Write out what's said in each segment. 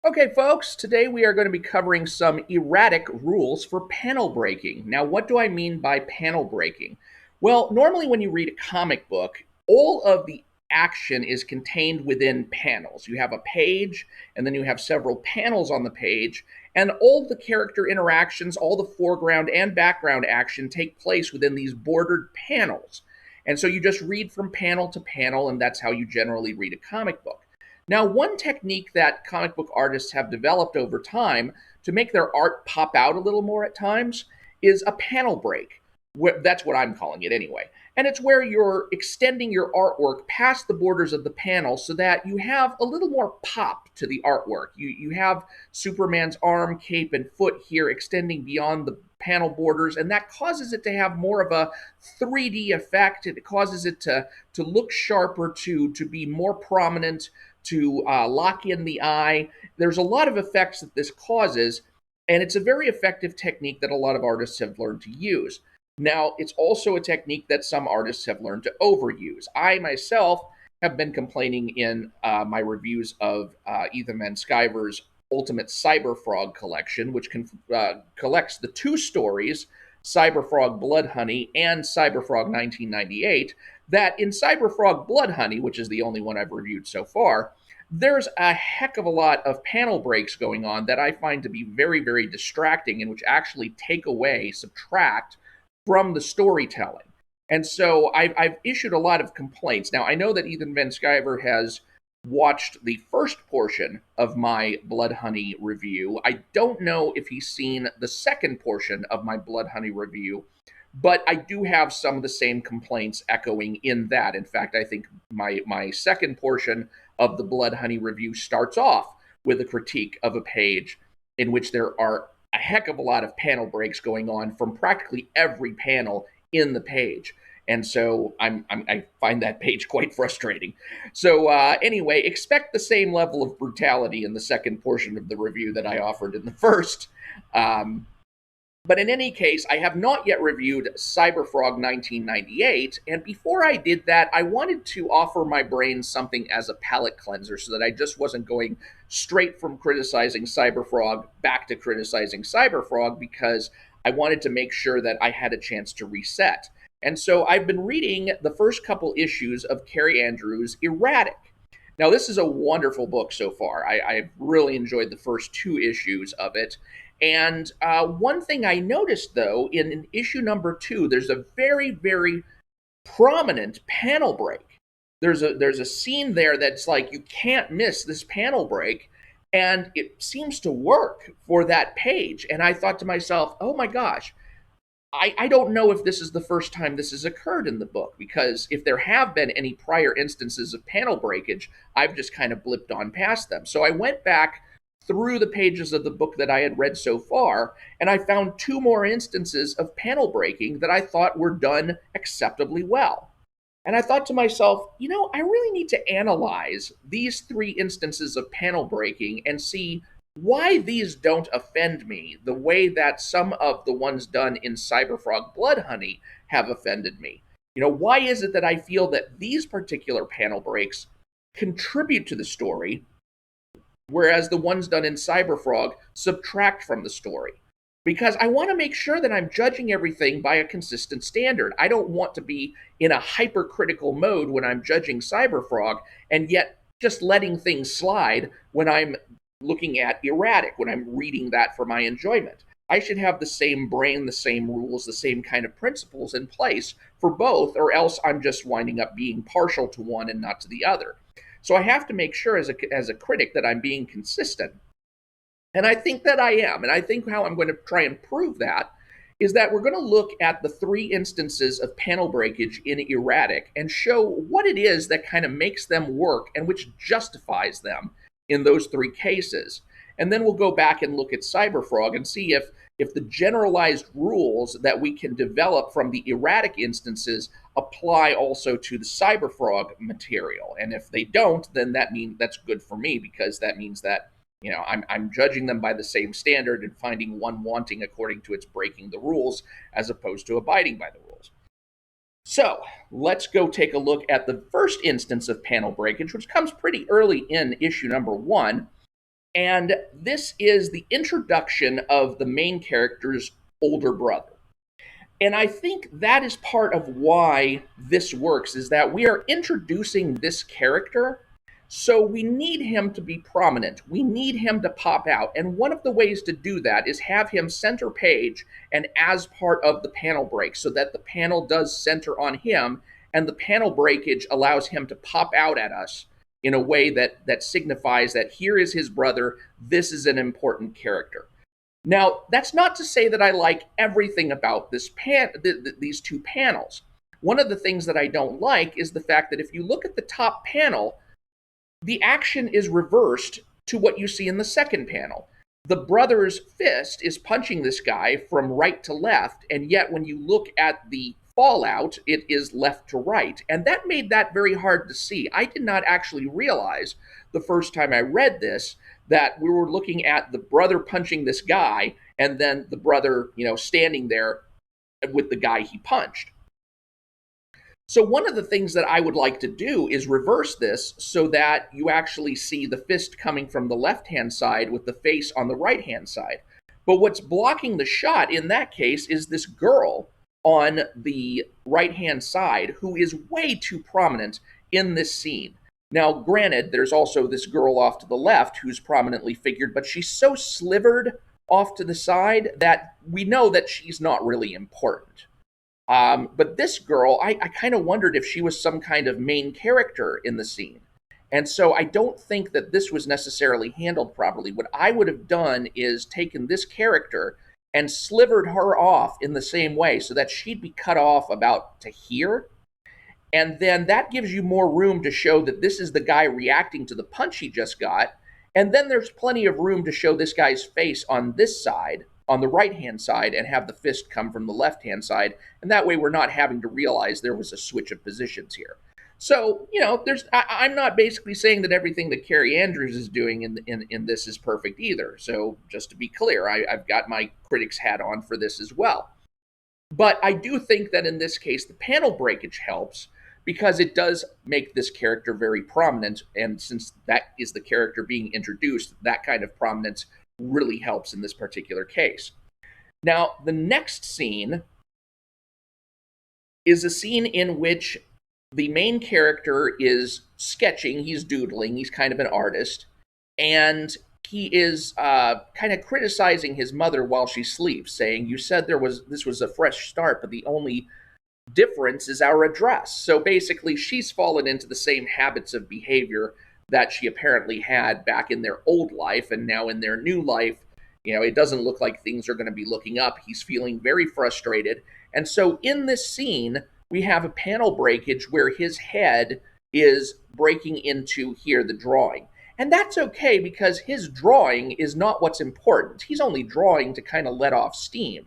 Okay, folks, today we are going to be covering some erratic rules for panel breaking. Now, what do I mean by panel breaking? Well, normally when you read a comic book, all of the action is contained within panels. You have a page, and then you have several panels on the page, and all the character interactions, all the foreground and background action take place within these bordered panels. And so you just read from panel to panel, and that's how you generally read a comic book. Now, one technique that comic book artists have developed over time to make their art pop out a little more at times is a panel break. That's what I'm calling it anyway. And it's where you're extending your artwork past the borders of the panel so that you have a little more pop to the artwork. You have Superman's arm, cape, and foot here extending beyond the panel borders, and that causes it to have more of a 3D effect. It causes it to look sharper, to be more prominent, to lock in the eye. There's a lot of effects that this causes, and it's a very effective technique that a lot of artists have learned to use. Now, it's also a technique that some artists have learned to overuse. I myself have been complaining in my reviews of Ethan Van Sciver's Ultimate Cyberfrog collection, which collects the two stories, Cyberfrog BLOODHONEY and Cyberfrog 1998, that in Cyberfrog BLOODHONEY, which is the only one I've reviewed so far, there's a heck of a lot of panel breaks going on that I find to be very, very distracting and which actually take away, subtract from the storytelling. And so I've issued a lot of complaints. Now, I know that Ethan Van Sciver has watched the first portion of my BLOODHONEY review. I don't know if he's seen the second portion of my BLOODHONEY review, but I do have some of the same complaints echoing in that. In fact, I think my second portion of the BLOODHONEY review starts off with a critique of a page in which there are a heck of a lot of panel breaks going on from practically every panel in the page. And so I find that page quite frustrating. So anyway, expect the same level of brutality in the second portion of the review that I offered in the first. But in any case, I have not yet reviewed Cyberfrog 1998, and before I did that, I wanted to offer my brain something as a palate cleanser so that I just wasn't going straight from criticizing Cyberfrog back to criticizing Cyberfrog, because I wanted to make sure that I had a chance to reset. And so I've been reading the first couple issues of Carrie Andrews' E-Ratic. Now, this is a wonderful book so far. I've really enjoyed the first two issues of it. And one thing I noticed, though, in issue number 2, there's a very, very prominent panel break. There's a scene there that's like, you can't miss this panel break, and it seems to work for that page. And I thought to myself, oh my gosh, I don't know if this is the first time this has occurred in the book, because if there have been any prior instances of panel breakage, I've just kind of blipped on past them. So I went back through the pages of the book that I had read so far, and I found two more instances of panel breaking that I thought were done acceptably well. And I thought to myself, I really need to analyze these three instances of panel breaking and see why these don't offend me the way that some of the ones done in Cyberfrog BLOODHONEY have offended me. Why is it that I feel that these particular panel breaks contribute to the story, whereas the ones done in Cyberfrog subtract from the story? Because I want to make sure that I'm judging everything by a consistent standard. I don't want to be in a hypercritical mode when I'm judging Cyberfrog and yet just letting things slide when I'm looking at E-Ratic, when I'm reading that for my enjoyment. I should have the same brain, the same rules, the same kind of principles in place for both, or else I'm just winding up being partial to one and not to the other. So I have to make sure as a critic that I'm being consistent. And I think that I am. And I think how I'm going to try and prove that is that we're going to look at the three instances of panel breakage in E-Ratic and show what it is that kind of makes them work and which justifies them in those three cases. And then we'll go back and look at Cyberfrog and see if the generalized rules that we can develop from the E-Ratic instances apply also to the Cyberfrog material. And if they don't, then that's good for me, because that means that I'm judging them by the same standard and finding one wanting according to its breaking the rules as opposed to abiding by the rules. So let's go take a look at the first instance of panel breakage, which comes pretty early in issue number 1. And this is the introduction of the main character's older brother. And I think that is part of why this works, is that we are introducing this character, so we need him to be prominent. We need him to pop out. And one of the ways to do that is have him center page and as part of the panel break, so that the panel does center on him and the panel breakage allows him to pop out at us in a way that signifies that here is his brother, this is an important character. Now, that's not to say that I like everything about these two panels. One of the things that I don't like is the fact that if you look at the top panel, the action is reversed to what you see in the second panel. The brother's fist is punching this guy from right to left, and yet when you look at the fallout, it is left to right. And that made that very hard to see. I did not actually realize the first time I read this that we were looking at the brother punching this guy and then the brother, standing there with the guy he punched. So one of the things that I would like to do is reverse this so that you actually see the fist coming from the left-hand side with the face on the right-hand side. But what's blocking the shot in that case is this girl on the right-hand side who is way too prominent in this scene. Now, granted, there's also this girl off to the left who's prominently figured, but she's so slivered off to the side that we know that she's not really important. But this girl, I kind of wondered if she was some kind of main character in the scene. And so I don't think that this was necessarily handled properly. What I would have done is taken this character and slivered her off in the same way so that she'd be cut off about to here. And then that gives you more room to show that this is the guy reacting to the punch he just got. And then there's plenty of room to show this guy's face on this side, on the right-hand side, and have the fist come from the left-hand side. And that way we're not having to realize there was a switch of positions here. So, I'm not basically saying that everything that Carrie Andrews is doing in this is perfect either. So just to be clear, I've got my critic's hat on for this as well. But I do think that in this case, the panel breakage helps because it does make this character very prominent. And since that is the character being introduced, that kind of prominence really helps in this particular case. Now, the next scene is a scene in which the main character is sketching, he's doodling, he's kind of an artist, and he is kind of criticizing his mother while she sleeps, saying, "You said this was a fresh start, but the only difference is our address." So basically, she's fallen into the same habits of behavior that she apparently had back in their old life, and now in their new life, it doesn't look like things are going to be looking up. He's feeling very frustrated. And so in this scene, we have a panel breakage where his head is breaking into here, the drawing. And that's okay because his drawing is not what's important. He's only drawing to kind of let off steam.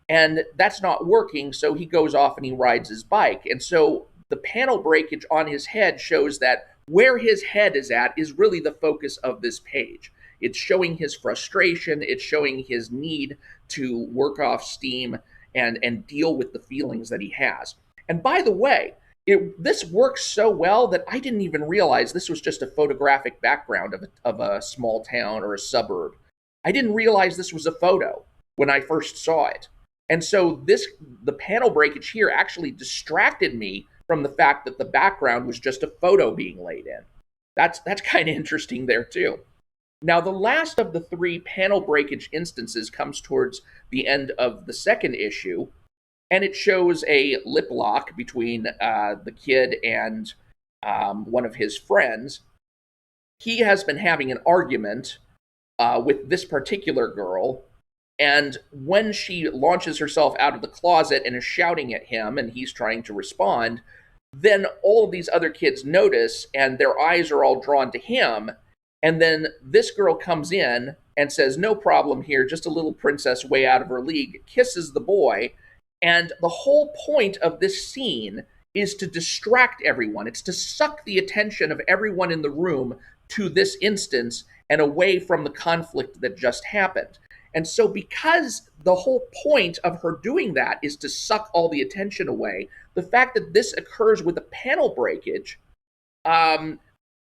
And that's not working, so he goes off and he rides his bike. And so the panel breakage on his head shows that where his head is at is really the focus of this page. It's showing his frustration, it's showing his need to work off steam and deal with the feelings that he has. And by the way, this works so well that I didn't even realize this was just a photographic background of a small town or a suburb. I didn't realize this was a photo when I first saw it. And so the panel breakage here actually distracted me from the fact that the background was just a photo being laid in. That's kind of interesting there too. Now, the last of the three panel breakage instances comes towards the end of the second issue, and it shows a lip lock between the kid and one of his friends. He has been having an argument with this particular girl, and when she launches herself out of the closet and is shouting at him and he's trying to respond, then all of these other kids notice and their eyes are all drawn to him. And then this girl comes in and says, "No problem here, just a little princess way out of her league," kisses the boy. And the whole point of this scene is to distract everyone. It's to suck the attention of everyone in the room to this instance and away from the conflict that just happened. And so because the whole point of her doing that is to suck all the attention away, the fact that this occurs with a panel breakage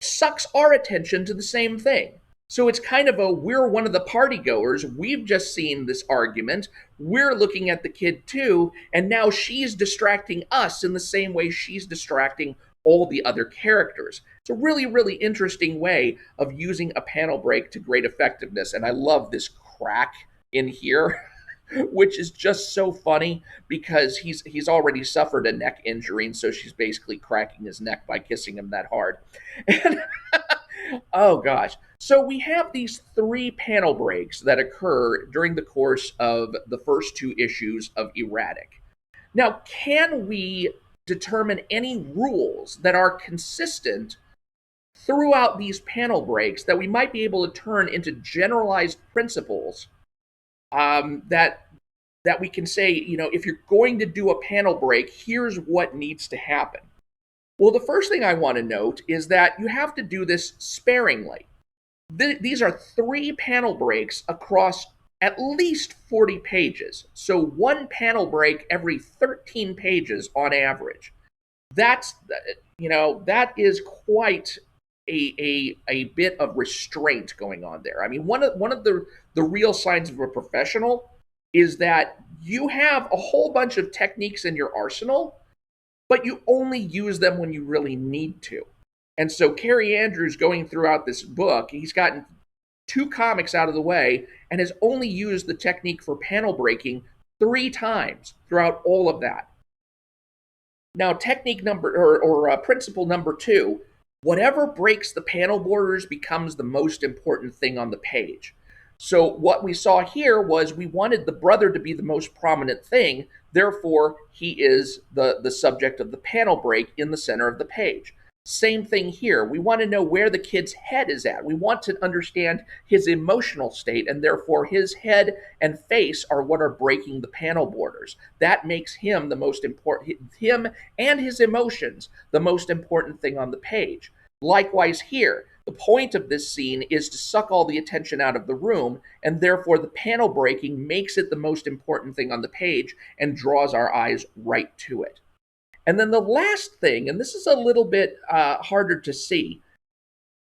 sucks our attention to the same thing. So it's kind of we're one of the party goers. We've just seen this argument. We're looking at the kid too. And now she's distracting us in the same way she's distracting all the other characters. It's a really, really interesting way of using a panel break to great effectiveness. And I love this crack in here, which is just so funny because he's already suffered a neck injury, and so she's basically cracking his neck by kissing him that hard. And oh gosh. So we have these three panel breaks that occur during the course of the first two issues of E-Ratic. Now, can we determine any rules that are consistent throughout these panel breaks that we might be able to turn into generalized principles that we can say, if you're going to do a panel break, here's what needs to happen. Well, the first thing I want to note is that you have to do this sparingly. These are three panel breaks across at least 40 pages. So one panel break every 13 pages on average. That is quite a bit of restraint going on there. I mean, one of the real signs of a professional is that you have a whole bunch of techniques in your arsenal, but you only use them when you really need to. And so Carrie Andrews, going throughout this book, he's gotten two comics out of the way and has only used the technique for panel breaking 3 times throughout all of that. Now, technique number or principle number 2, whatever breaks the panel borders becomes the most important thing on the page. So what we saw here was we wanted the brother to be the most prominent thing, therefore he is the subject of the panel break in the center of the page. Same thing here. We want to know where the kid's head is at. We want to understand his emotional state, and therefore his head and face are what are breaking the panel borders. That makes him the most important, him and his emotions, the most important thing on the page. Likewise here, the point of this scene is to suck all the attention out of the room, and therefore the panel breaking makes it the most important thing on the page and draws our eyes right to it. And then the last thing, and this is a little bit harder to see,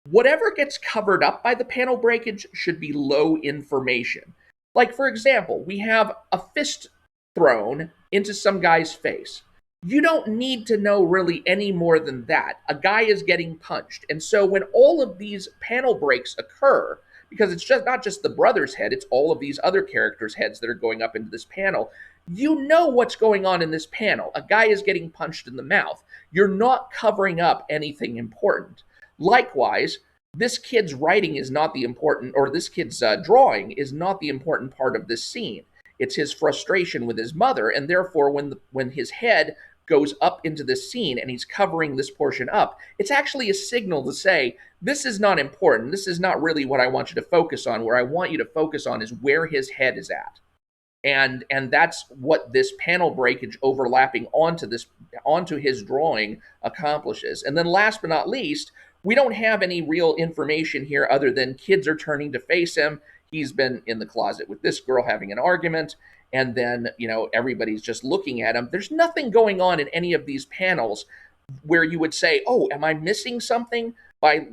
whatever gets covered up by the panel breakage should be low information. Like, for example, we have a fist thrown into some guy's face. You don't need to know really any more than that. A guy is getting punched. And so when all of these panel breaks occur, because it's just not just the brother's head, it's all of these other characters' heads that are going up into this panel, you know what's going on in this panel. A guy is getting punched in the mouth. You're not covering up anything important. Likewise, this kid's writing is not the important, or this kid's drawing is not the important part of this scene. It's his frustration with his mother, and therefore when his head goes up into this scene and he's covering this portion up, it's actually a signal to say, this is not important. This is not really what I want you to focus on. Where I want you to focus on is where his head is at. And that's what this panel breakage overlapping onto his drawing accomplishes. And then last but not least, we don't have any real information here other than kids are turning to face him. He's been in the closet with this girl having an argument, and then, everybody's just looking at him. There's nothing going on in any of these panels where you would say, oh, am I missing something by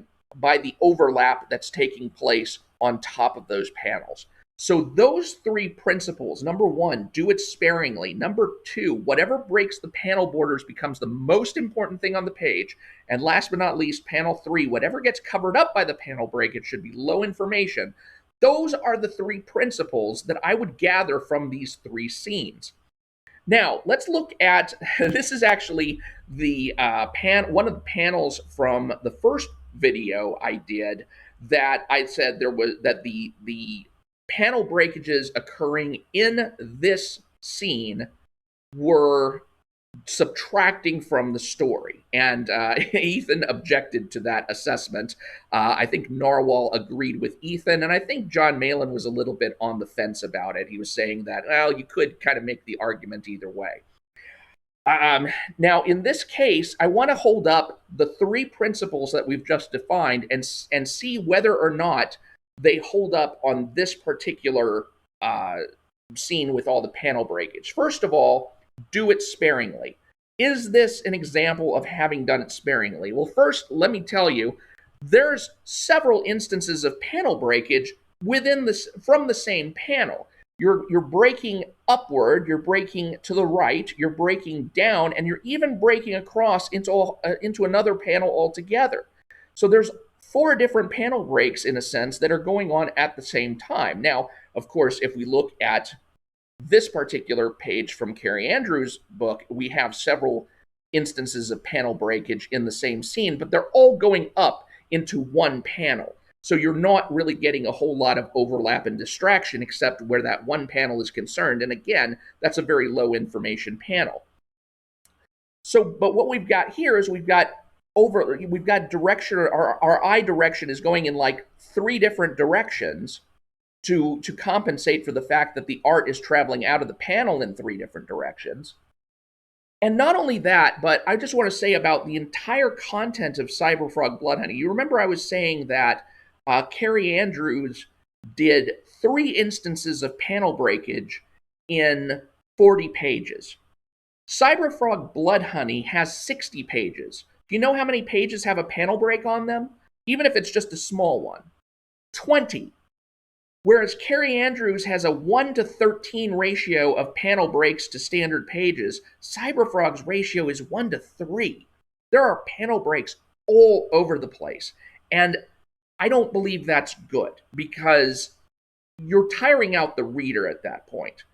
the overlap that's taking place on top of those panels. So those 3 principles, number 1, do it sparingly. Number 2, whatever breaks the panel borders becomes the most important thing on the page. And last but not least, panel 3, whatever gets covered up by the panel break, it should be low information. Those are the 3 principles that I would gather from these 3 scenes. Now, let's look at, this is actually the one of the panels from the first video I did that I said there was, that the panel breakages occurring in this scene were subtracting from the story. And Ethan objected to that assessment. I think Narwhal agreed with Ethan, and I think John Malin was a little bit on the fence about it. He was saying that, well, you could kind of make the argument either way. Now, in this case, I want to hold up the 3 principles that we've just defined and see whether or not they hold up on this particular scene with all the panel breakage. First of all, do it sparingly. Is this an example of having done it sparingly? Well, first, let me tell you, there's several instances of panel breakage within this from the same panel. You're breaking upward, you're breaking to the right, you're breaking down, and you're even breaking across into another panel altogether. So there's four different panel breaks in a sense that are going on at the same time. Now, of course, if we look at this particular page from Carrie Andrews' book, we have several instances of panel breakage in the same scene, but they're all going up into one panel. So you're not really getting a whole lot of overlap and distraction except where that one panel is concerned. And again, that's a very low information panel. So, but what we've got here is we've got direction, our eye direction is going in like three different directions to compensate for the fact that the art is traveling out of the panel in three different directions. And not only that, but I just want to say about the entire content of Cyberfrog Bloodhoney. You remember I was saying that Carrie Andrews did 3 instances of panel breakage in 40 pages. Cyberfrog Bloodhoney has 60 pages. Do you know how many pages have a panel break on them? Even if it's just a small one. 20. Whereas Carrie Andrews has a 1:13 ratio of panel breaks to standard pages, Cyberfrog's ratio is 1:3. There are panel breaks all over the place. And I don't believe that's good because you're tiring out the reader at that point.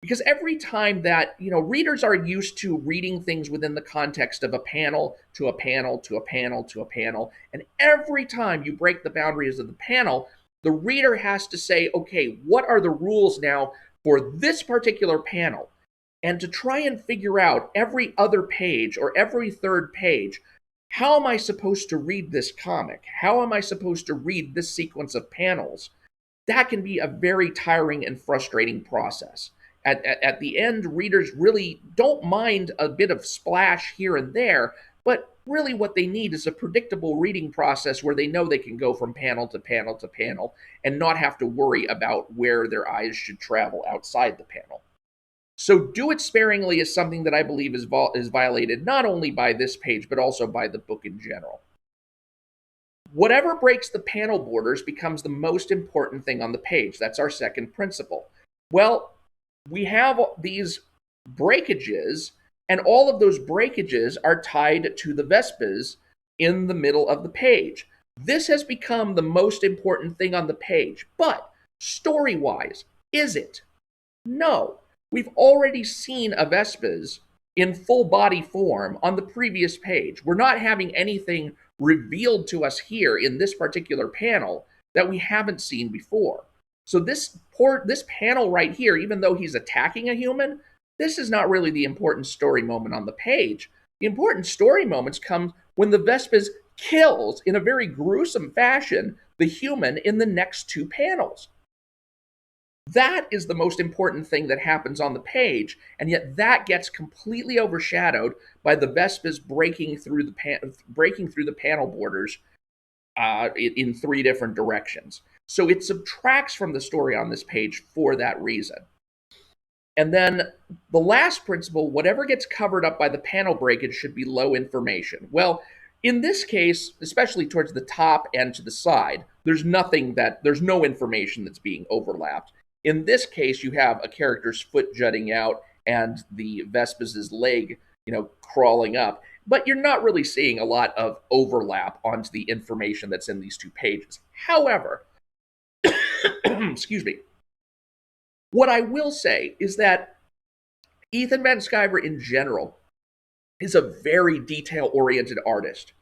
Because every time that, readers are used to reading things within the context of a panel to a panel to a panel to a panel, and every time you break the boundaries of the panel, the reader has to say, okay, what are the rules now for this particular panel? And to try and figure out every other page or every third page, how am I supposed to read this comic? How am I supposed to read this sequence of panels? That can be a very tiring and frustrating process. At the end, readers really don't mind a bit of splash here and there, but really what they need is a predictable reading process where they know they can go from panel to panel to panel and not have to worry about where their eyes should travel outside the panel. So do it sparingly is something that I believe is violated not only by this page, but also by the book in general. Whatever breaks the panel borders becomes the most important thing on the page. That's our second principle. Well, we have these breakages, and all of those breakages are tied to the Vespers in the middle of the page. This has become the most important thing on the page, but story-wise, is it? No. We've already seen a Vespers in full body form on the previous page. We're not having anything revealed to us here in this particular panel that we haven't seen before. So this panel right here, even though he's attacking a human, this is not really the important story moment on the page. The important story moments come when the Vespers kills, in a very gruesome fashion, the human in the next 2 panels. That is the most important thing that happens on the page, and yet that gets completely overshadowed by the Vespers breaking through the panel borders in 3 different directions. So it subtracts from the story on this page for that reason. And then the last principle, whatever gets covered up by the panel breakage should be low information. Well, in this case, especially towards the top and to the side, there's no information that's being overlapped. In this case, you have a character's foot jutting out and the Vespers' leg, crawling up. But you're not really seeing a lot of overlap onto the information that's in these 2 pages. However, excuse me, what I will say is that Ethan Van Sciver in general is a very detail-oriented artist.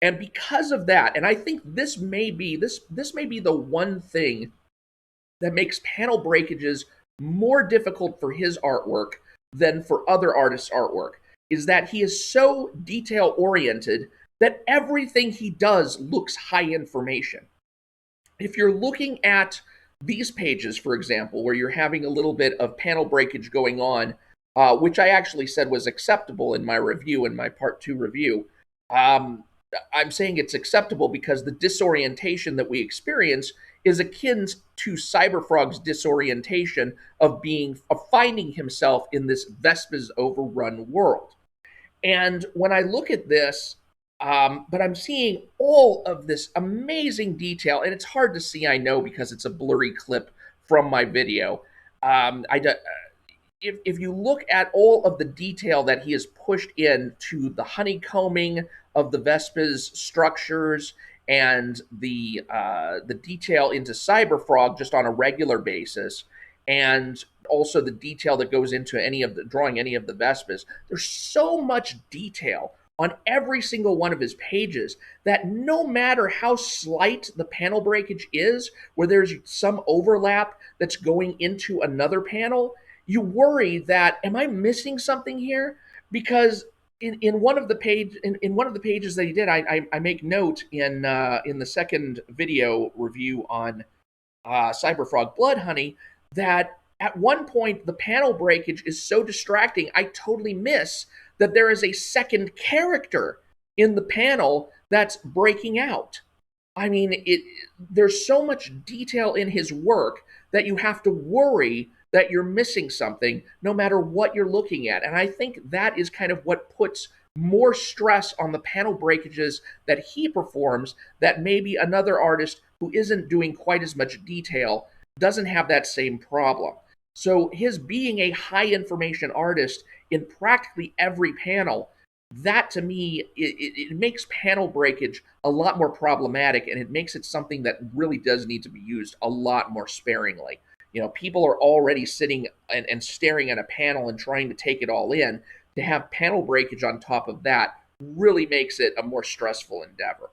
And because of that, and I think this may be the one thing that makes panel breakages more difficult for his artwork than for other artists' artwork, is that he is so detail-oriented that everything he does looks high information. If you're looking at these pages, for example, where you're having a little bit of panel breakage going on, which I actually said was acceptable in my review, in my part 2 review, I'm saying it's acceptable because the disorientation that we experience is akin to Cyberfrog's disorientation of finding himself in this Vespers overrun world. And when I look at this, But I'm seeing all of this amazing detail, and it's hard to see, I know, because it's a blurry clip from my video. If you look at all of the detail that he has pushed into the honeycombing of the Vespa's structures and the detail into Cyberfrog just on a regular basis, and also the detail that goes into any of the drawing any of the Vespas, there's so much detail on every single one of his pages that no matter how slight the panel breakage is, where there's some overlap that's going into another panel, you worry that, am I missing something here? Because in one of the in one of the pages that he did, I make note in the second video review on Cyberfrog BLOODHONEY that at one point the panel breakage is so distracting, I totally miss that there is a second character in the panel that's breaking out. I mean, there's so much detail in his work that you have to worry that you're missing something no matter what you're looking at. And I think that is kind of what puts more stress on the panel breakages that he performs that maybe another artist who isn't doing quite as much detail doesn't have that same problem. So his being a high information artist in practically every panel, that to me, it makes panel breakage a lot more problematic, and it makes it something that really does need to be used a lot more sparingly. You know, people are already sitting and staring at a panel and trying to take it all in. To have panel breakage on top of that really makes it a more stressful endeavor.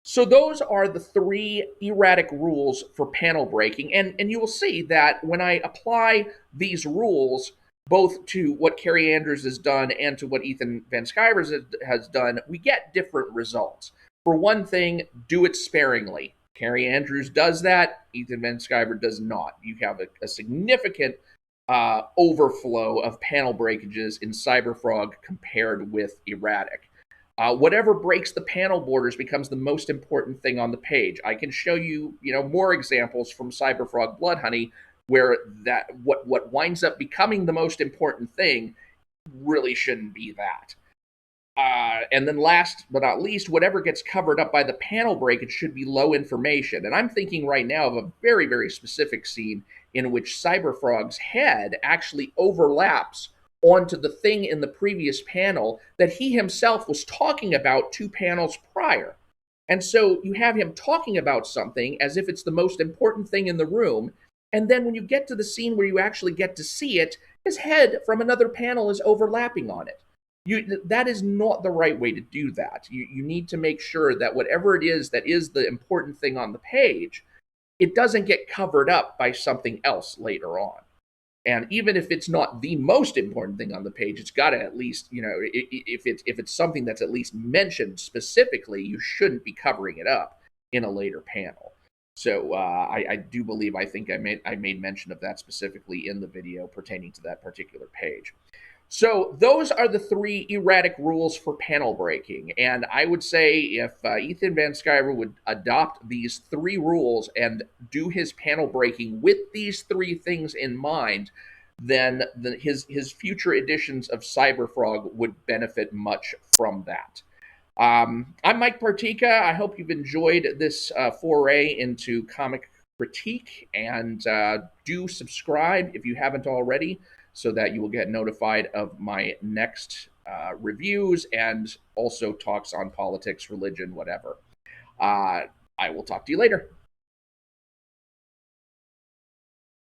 So those are the three erratic rules for panel breaking. And you will see that when I apply these rules, both to what Kerry Andrews has done and to what Ethan Van Sciver has done, we get different results. For one thing, do it sparingly. Kerry Andrews does that. Ethan Van Sciver does not. You have a significant overflow of panel breakages in Cyberfrog compared with E-Ratic. Whatever breaks the panel borders becomes the most important thing on the page. I can show you, more examples from Cyberfrog BLOODHONEY where that what winds up becoming the most important thing really shouldn't be that. And then last but not least, whatever gets covered up by the panel breakage should be low information. And I'm thinking right now of a very, very specific scene in which Cyberfrog's head actually overlaps onto the thing in the previous panel that he himself was talking about 2 panels prior. And so you have him talking about something as if it's the most important thing in the room. And then when you get to the scene where you actually get to see it, his head from another panel is overlapping on it. That is not the right way to do that. You need to make sure that whatever it is that is the important thing on the page, it doesn't get covered up by something else later on. And even if it's not the most important thing on the page, it's got to at least, if it's something that's at least mentioned specifically, you shouldn't be covering it up in a later panel. So I do believe, I think I made mention of that specifically in the video pertaining to that particular page. So those are the 3 erratic rules for panel breaking. And I would say if Ethan Van Sciver would adopt these 3 rules and do his panel breaking with these 3 things in mind, then his future editions of Cyberfrog would benefit much from that. I'm Mike Partika. I hope you've enjoyed this foray into comic critique, and do subscribe if you haven't already, so that you will get notified of my next reviews and also talks on politics, religion, whatever. I will talk to you later.